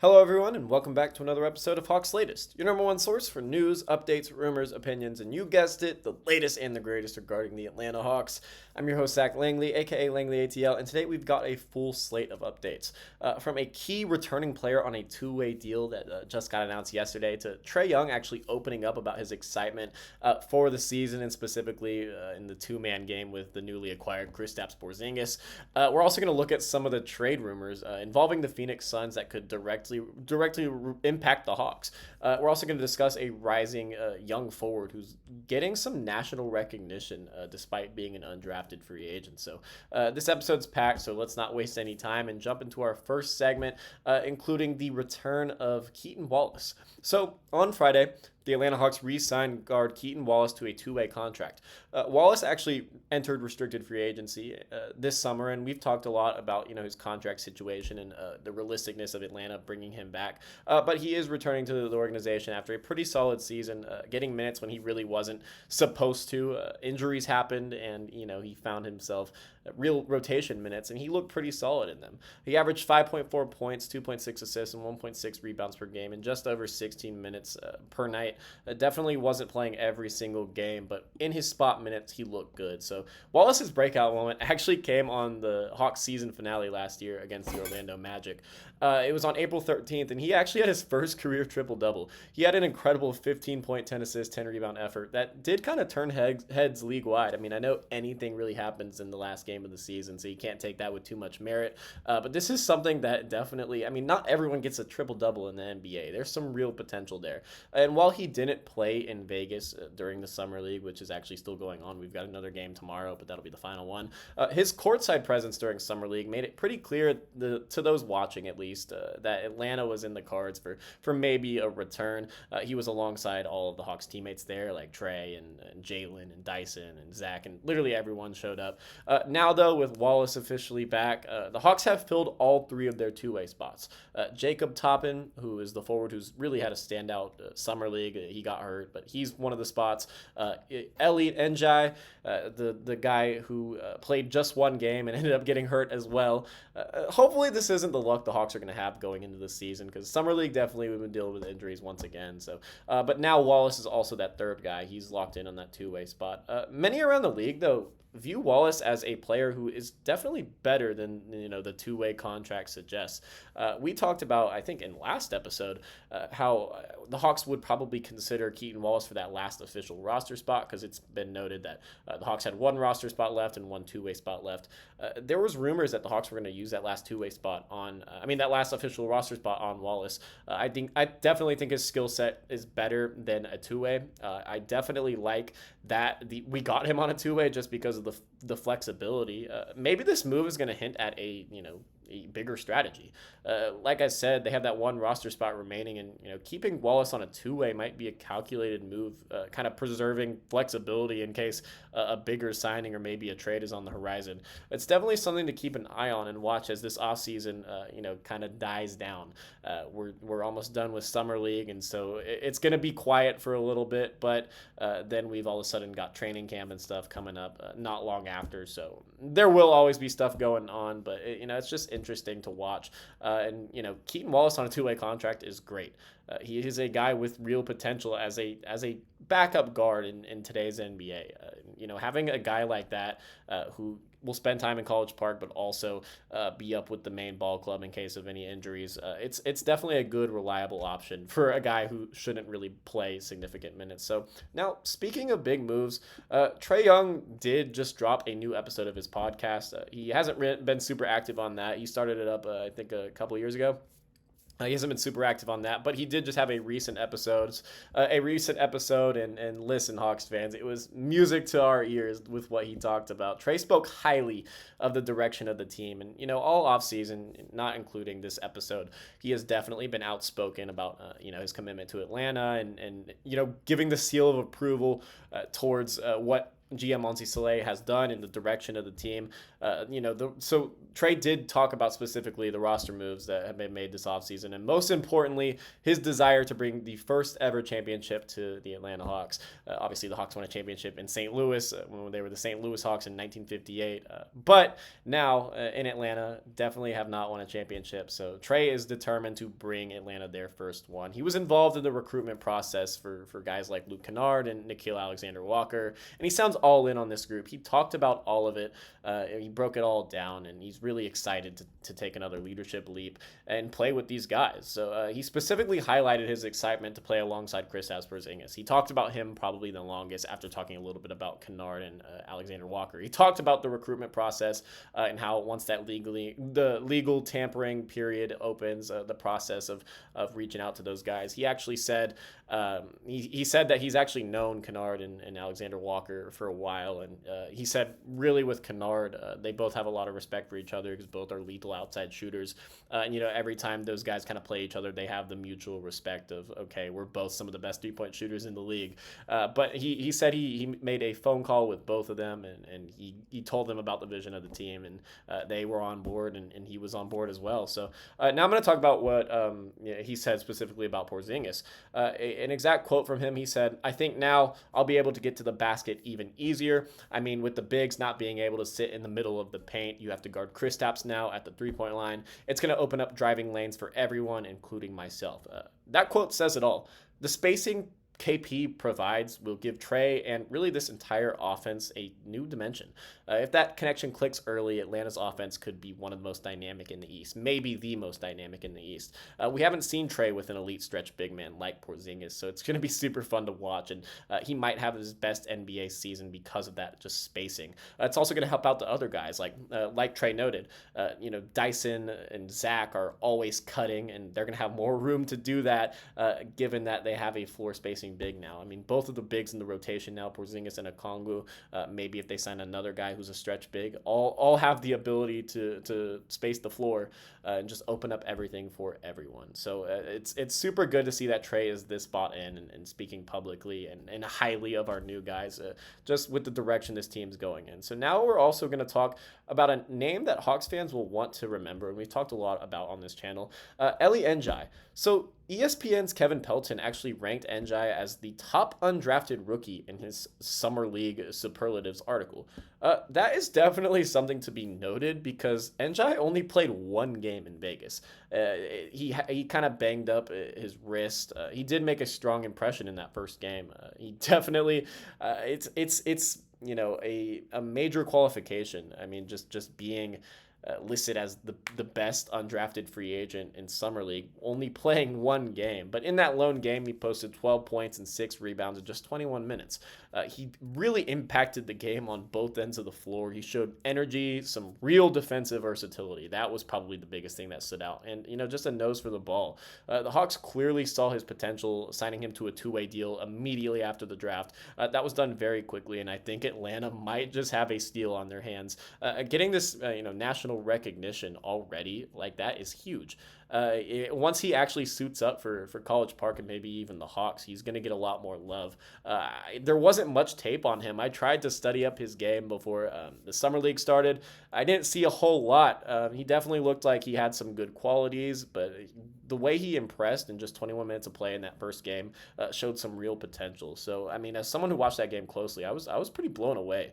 Hello, everyone, and welcome back to another episode of Hawks Latest, your number one source for news, updates, rumors, opinions, and you guessed it, the latest and the greatest regarding the Atlanta Hawks. I'm your host, Zach Langley, aka Langley ATL, and today we've got a full slate of updates. From a key returning player on a two-way deal that just got announced yesterday to Trae Young actually opening up about his excitement for the season and specifically in the two-man game with the newly acquired Kristaps Porzingis. We're also going to look at some of the trade rumors involving the Phoenix Suns that could directly impact the Hawks. We're also going to discuss a rising young forward who's getting some national recognition despite being an undrafted free agent. So this episode's packed, so let's not waste any time and jump into our first segment, including the return of Keaton Wallace. So on Friday, the Atlanta Hawks re-signed guard Keaton Wallace to a two-way contract. Wallace actually entered restricted free agency this summer, and we've talked a lot about his contract situation and the realisticness of Atlanta bringing him back. But he is returning to the organization after a pretty solid season, getting minutes when he really wasn't supposed to. Injuries happened, and he found himself real rotation minutes, and he looked pretty solid in them. He averaged 5.4 points, 2.6 assists, and 1.6 rebounds per game in just over 16 minutes per night. Definitely wasn't playing every single game, but in his spot minutes, he looked good. So Wallace's breakout moment actually came on the Hawks season finale last year against the Orlando Magic. It was on April 13th, and he actually had his first career triple-double. He had an incredible 15-point, 10 assist, 10 rebound effort that did kind of turn heads league-wide. I mean, I know anything really happens in the last game of the season, so you can't take that with too much merit. But this is something that definitely, not everyone gets a triple-double in the NBA. There's some real potential there. And while he didn't play in Vegas during the Summer League, which is actually still going on, we've got another game tomorrow, but that'll be the final one. His courtside presence during Summer League made it pretty clear to those watching, at least, that Atlanta was in the cards for maybe a return. He was alongside all of the Hawks teammates there, like Trae and Jalen and Dyson and Zach, and literally everyone showed up. Now, though, with Wallace officially back, the Hawks have filled all three of their two-way spots. Jacob Toppin, who is the forward who's really had a standout Summer League, he got hurt, but he's one of the spots. Eli Ndiaye, the guy who played just one game and ended up getting hurt as well. Hopefully this isn't the luck the Hawks are going to have going into the season, because Summer League definitely we've been dealing with injuries once again. So, but now Wallace is also that third guy. He's locked in on that two-way spot. Many around the league, though, view Wallace as a player who is definitely better than the two-way contract suggests. We talked about, I think in last episode, how the Hawks would probably consider Keaton Wallace for that last official roster spot, because it's been noted that the Hawks had one roster spot left and one two-way spot left. There was rumors that the Hawks were going to use that last two-way spot on, that last official roster spot on Wallace. I definitely think his skill set is better than a two-way. I definitely like that we got him on a two-way just because of the flexibility. Maybe this move is going to hint at a bigger strategy. Like I said, they have that one roster spot remaining, and keeping Wallace on a two-way might be a calculated move, kind of preserving flexibility in case a bigger signing or maybe a trade is on the horizon. It's definitely something to keep an eye on and watch as this offseason kind of dies down. We're almost done with Summer League, and so it's going to be quiet for a little bit, but then we've all of a sudden got training camp and stuff coming up not long after, so there will always be stuff going on, but it's just interesting to watch. And Keaton Wallace on a two-way contract is great. He is a guy with real potential as a backup guard in today's NBA. Having a guy like that who will spend time in College Park, but also be up with the main ball club in case of any injuries. It's definitely a good, reliable option for a guy who shouldn't really play significant minutes. So now, speaking of big moves, Trae Young did just drop a new episode of his podcast. He hasn't been super active on that. He started it up, I think, a couple of years ago. He hasn't been super active on that, but he did just have a recent episode, and listen, Hawks fans, it was music to our ears with what he talked about. Trae spoke highly of the direction of the team, and all offseason, not including this episode, he has definitely been outspoken about his commitment to Atlanta and giving the seal of approval towards what GM Monty Saleh has done in the direction of the team. So Trae did talk about specifically the roster moves that have been made this offseason, and most importantly, his desire to bring the first ever championship to the Atlanta Hawks. Obviously, the Hawks won a championship in St. Louis when they were the St. Louis Hawks in 1958, but now in Atlanta, definitely have not won a championship. So Trae is determined to bring Atlanta their first one. He was involved in the recruitment process for guys like Luke Kennard and Nickeil Alexander-Walker, and he sounds all in on this group. He talked about all of it. He broke it all down, and he's really excited to take another leadership leap and play with these guys. So he specifically highlighted his excitement to play alongside Kristaps Porzingis. He talked about him probably the longest after talking a little bit about Kennard and Alexander Walker. He talked about the recruitment process and how once the legal tampering period opens, the process of reaching out to those guys. He actually said he said that he's actually known Kennard and Alexander Walker for a while, and he said really with Kennard, they both have a lot of respect for each other because both are lethal outside shooters. And every time those guys kind of play each other, they have the mutual respect of, okay, we're both some of the best 3-point shooters in the league. But he said he made a phone call with both of them, and he told them about the vision of the team, and they were on board, and he was on board as well. So now I'm going to talk about what he said specifically about Porzingis. An exact quote from him, he said, "I think now I'll be able to get to the basket even easier. I mean, with the bigs not being able to sit in the middle of the paint, you have to guard Kristaps now at the 3-point line. It's going to open up driving lanes for everyone, including myself." That quote says it all. The spacing KP provides will give Trae and really this entire offense a new dimension. If that connection clicks early, Atlanta's offense could be one of the most dynamic in the East, maybe the most dynamic in the East. We haven't seen Trae with an elite stretch big man like Porzingis, so it's going to be super fun to watch, and he might have his best NBA season because of that, just spacing. It's also going to help out the other guys, like Trae noted. Dyson and Zach are always cutting, and they're going to have more room to do that, given that they have a floor spacing big now. I mean, both of the bigs in the rotation now, Porzingis and Okongwu, maybe if they sign another guy who's a stretch big, all have the ability to space the floor and just open up everything for everyone. So it's super good to see that Trae is this bought in and speaking publicly and highly of our new guys, just with the direction this team's going in. So now we're also going to talk about a name that Hawks fans will want to remember, and we've talked a lot about on this channel, Eli Ndiaye. So ESPN's Kevin Pelton actually ranked Ndiaye as the top undrafted rookie in his Summer League Superlatives article. That is definitely something to be noted because Ndiaye only played one game in Vegas. He kind of banged up his wrist. He did make a strong impression in that first game. He definitely it's a major qualification. I mean, just being listed as the best undrafted free agent in Summer League, only playing one game. But in that lone game, he posted 12 points and 6 rebounds in just 21 minutes. He really impacted the game on both ends of the floor. He showed energy, some real defensive versatility. That was probably the biggest thing that stood out. And, just a nose for the ball. The Hawks clearly saw his potential, signing him to a two-way deal immediately after the draft. That was done very quickly, and I think Atlanta might just have a steal on their hands. Getting this, national recognition already like that is huge. Once he actually suits up for College Park and maybe even the Hawks, he's going to get a lot more love. There wasn't much tape on him. I tried to study up his game before the Summer League started. I didn't see a whole lot. He definitely looked like he had some good qualities, but the way he impressed in just 21 minutes of play in that first game showed some real potential. So, I mean, as someone who watched that game closely, I was pretty blown away.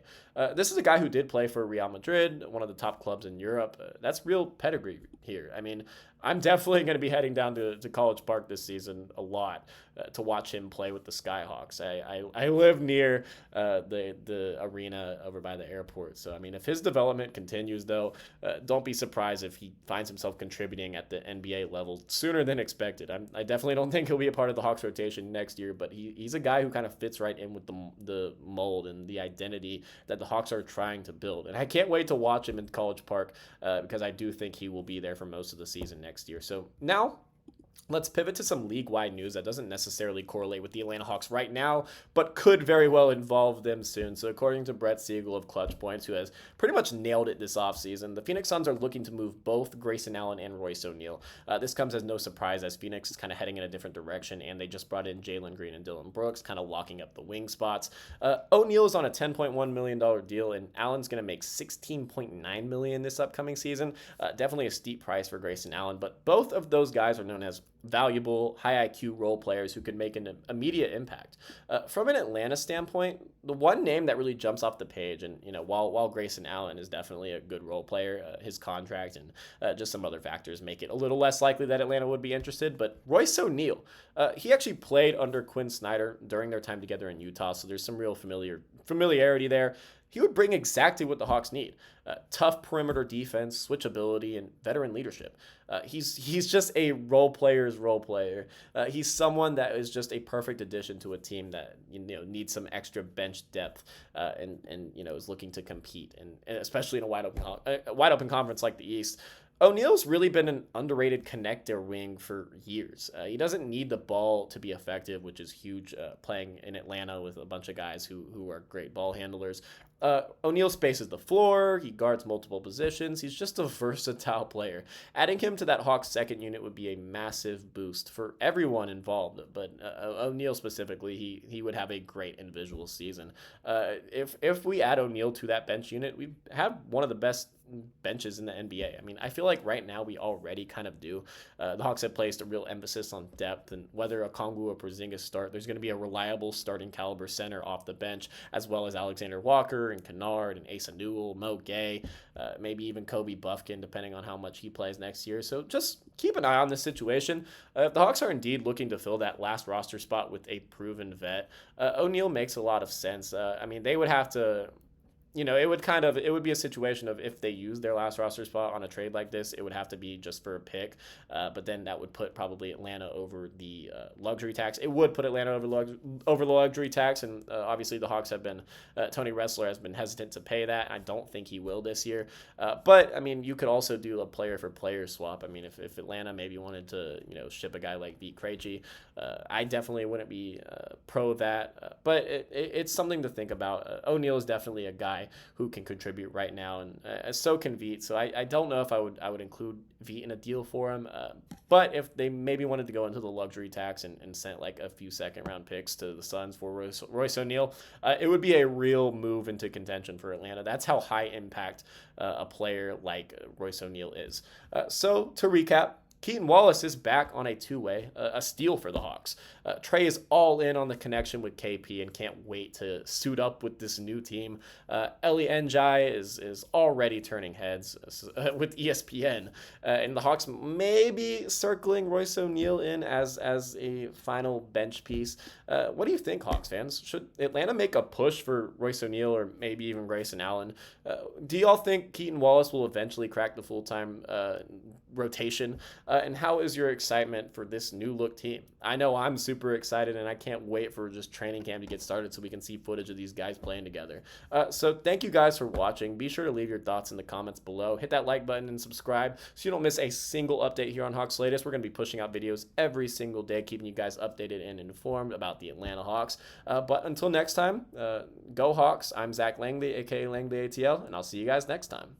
This is a guy who did play for Real Madrid, one of the top clubs in Europe. That's real pedigree here. I mean, I'm definitely going to be heading down to College Park this season a lot to watch him play with the Skyhawks. I live near the arena over by the airport. So, I mean, if his development continues, though, don't be surprised if he finds himself contributing at the NBA level sooner than expected. I definitely don't think he'll be a part of the Hawks rotation next year, but he's a guy who kind of fits right in with the mold and the identity that the Hawks are trying to build. And I can't wait to watch him in College Park because I do think he will be there for most of the season next year. So now Let's pivot to some league-wide news that doesn't necessarily correlate with the Atlanta Hawks right now, but could very well involve them soon. So according to Brett Siegel of Clutch Points, who has pretty much nailed it this offseason, the Phoenix Suns are looking to move both Grayson Allen and Royce O'Neal. This comes as no surprise as Phoenix is kind of heading in a different direction, and they just brought in Jalen Green and Dylan Brooks, kind of locking up the wing spots. O'Neal is on a $10.1 million deal, and Allen's going to make $16.9 million this upcoming season. Definitely a steep price for Grayson Allen, but both of those guys are known as valuable, high IQ role players who can make an immediate impact. From an Atlanta standpoint, the one name that really jumps off the page, and while Grayson Allen is definitely a good role player, his contract and just some other factors make it a little less likely that Atlanta would be interested. But Royce O'Neal, he actually played under Quinn Snyder during their time together in Utah, so there's some real familiarity there. He would bring exactly what the Hawks need: tough perimeter defense, switchability, and veteran leadership. He's just a role player's role player. He's someone that is just a perfect addition to a team that needs some extra bench depth and is looking to compete, and especially in a wide open conference like the East. O'Neal's really been an underrated connector wing for years. He doesn't need the ball to be effective, which is huge playing in Atlanta with a bunch of guys who are great ball handlers. O'Neal spaces the floor. He guards multiple positions. He's just a versatile player. Adding him to that Hawks second unit would be a massive boost for everyone involved, but O'Neal specifically, he would have a great individual season. If we add O'Neal to that bench unit, we have one of the best benches in the NBA. I mean, I feel like right now we already kind of do. The Hawks have placed a real emphasis on depth, and whether Okongwu or Porzingis start, there's going to be a reliable starting caliber center off the bench, as well as Alexander Walker and Kennard and Asa Newell, Mo Gay, maybe even Kobe Buffkin, depending on how much he plays next year. So just keep an eye on this situation. If the Hawks are indeed looking to fill that last roster spot with a proven vet, O'Neal makes a lot of sense. I mean, they would have to it would be a situation of if they use their last roster spot on a trade like this, it would have to be just for a pick. But then that would put probably Atlanta over the luxury tax. It would put Atlanta over the luxury tax, and obviously the Hawks have been Tony Ressler has been hesitant to pay that. I don't think he will this year. But I mean, you could also do a player for player swap. I mean, if Atlanta maybe wanted to ship a guy like Vit Krejci, I definitely wouldn't be pro that. But it's something to think about. O'Neal is definitely a guy who can contribute right now, and so can Vit. So I don't know if I would include Vit in a deal for him. But if they maybe wanted to go into the luxury tax and sent like a few second round picks to the Suns for Royce O'Neal, it would be a real move into contention for Atlanta. That's how high impact a player like Royce O'Neal is. So to recap, Keaton Wallace is back on a two-way, a steal for the Hawks. Trae is all in on the connection with KP and can't wait to suit up with this new team. Eli Ndiaye is already turning heads with ESPN, and the Hawks maybe circling Royce O'Neal in as a final bench piece. What do you think, Hawks fans? Should Atlanta make a push for Royce O'Neal or maybe even Grayson Allen? Do y'all think Keaton Wallace will eventually crack the full-time rotation? And how is your excitement for this new look team? I know I'm super excited, and I can't wait for just training camp to get started so we can see footage of these guys playing together. So thank you guys for watching. Be sure to leave your thoughts in the comments below. Hit that like button and subscribe so you don't miss a single update here on Hawks Latest. We're going to be pushing out videos every single day, keeping you guys updated and informed about the Atlanta Hawks. But until next time, go Hawks. I'm Zach Langley, aka Langley ATL, and I'll see you guys next time.